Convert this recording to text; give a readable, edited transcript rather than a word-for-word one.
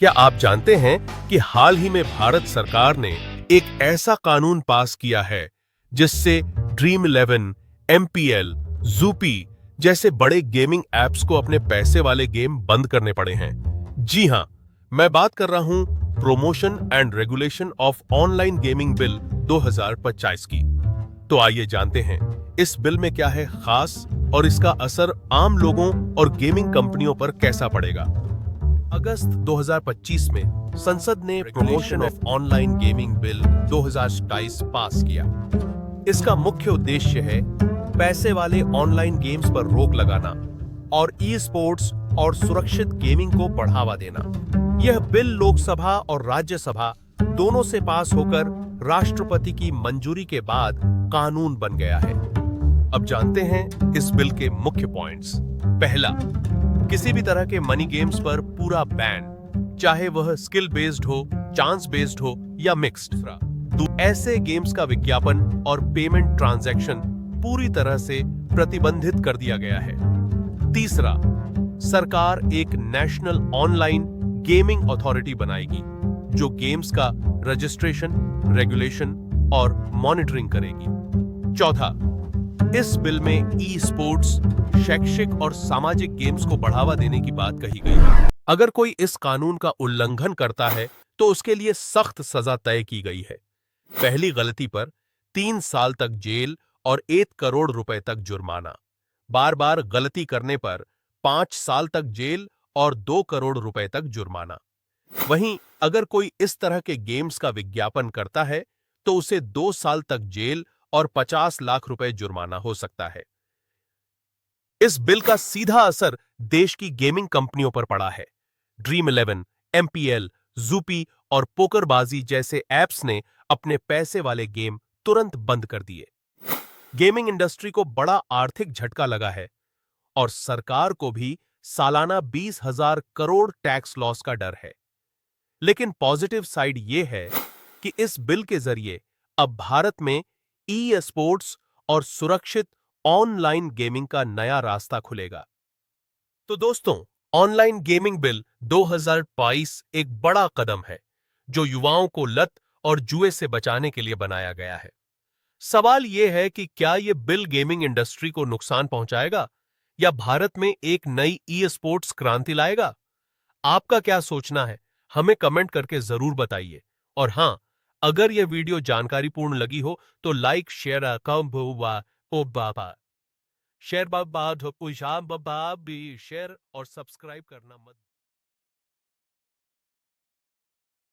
क्या आप जानते हैं कि हाल ही में भारत सरकार ने एक ऐसा कानून पास किया है जिससे ड्रीम 11, एमपीएल, ज़ूपी जैसे बड़े गेमिंग एप्स को अपने पैसे वाले गेम बंद करने पड़े हैं। जी हां, मैं बात कर रहा हूं promotion and regulation of online gaming bill 2025 की। तो आइए जानते हैं इस बिल में क्या है खास और इसका असर आम लोगों और गेमिंग कंपनियों पर कैसा पड़ेगा। अगस्त 2025 में संसद ने promotion of online gaming bill 2027 पास किया। इसका मुख्य उद्देश्य है पैसे वाले ऑनलाइन गेम्स पर रोक लगाना और ई स्पोर्ट्स और सुरक्षित गेमिंग को बढ़ावा देना। यह बिल लोकसभा और राज्यसभा दोनों से पास होकर राष्ट्रपति की मंजूरी के बाद कानून बन गया है। अब जानते हैं इस बिल के मुख्य पॉइंट्स। पहला, किसी भी तरह के मनी गेम्स पर पूरा बैन, चाहे वह स्किल बेस्ड हो, चांस बेस्ड हो या मिक्स्ड। तो ऐसे गेम्स का विज्ञापन और पेमेंट ट्रांजैक्शन पूरी तरह से प्रतिबंधित कर दिया गया है। तीसरा, सरकार एक नेशनल ऑनलाइन गेमिंग अथॉरिटी बनाएगी जो गेम्स का रजिस्ट्रेशन, रेगुलेशन और मॉनिटरिंग करेगी। चौथा, इस बिल में ई स्पोर्ट्स, शैक्षिक और सामाजिक गेम्स को बढ़ावा देने की बात कही गई है। अगर कोई इस कानून का उल्लंघन करता है तो उसके लिए सख्त सजा तय की गई है। पहली गलती पर 3 साल तक जेल और 1 करोड़ रुपए तक जुर्माना। बार बार गलती करने पर 5 साल तक जेल और 2 करोड़ रुपए तक जुर्माना। वहीं अगर कोई इस तरह के गेम्स का विज्ञापन करता है तो उसे 2 साल तक जेल और 50 लाख रुपए जुर्माना हो सकता है। इस बिल का सीधा असर देश की गेमिंग कंपनियों पर पड़ा है। ड्रीम 11, एमपीएल, ज़ूपी और पोकरबाजी जैसे ऐप्स ने अपने पैसे वाले गेम तुरंत बंद कर दिए। गेमिंग इंडस्ट्री को बड़ा आर्थिक झटका लगा है और सरकार को भी सालाना 20,000 करोड़ टैक्स लॉस का डर है। लेकिन पॉजिटिव साइड यह है कि इस बिल के जरिए अब भारत में ई स्पोर्ट्स और सुरक्षित ऑनलाइन गेमिंग का नया रास्ता खुलेगा। तो दोस्तों, ऑनलाइन गेमिंग बिल 2022 एक बड़ा कदम है जो युवाओं को लत और जुए से बचाने के लिए बनाया गया है। सवाल यह है कि क्या यह बिल गेमिंग इंडस्ट्री को नुकसान पहुंचाएगा या भारत में एक नई ई स्पोर्ट्स क्रांति लाएगा? आपका क्या सोचना है? हमें कमेंट करके जरूर बताइए। और हां, अगर यह वीडियो जानकारीपूर्ण लगी हो तो लाइक, शेयर, शेयर और सब्सक्राइब करना मत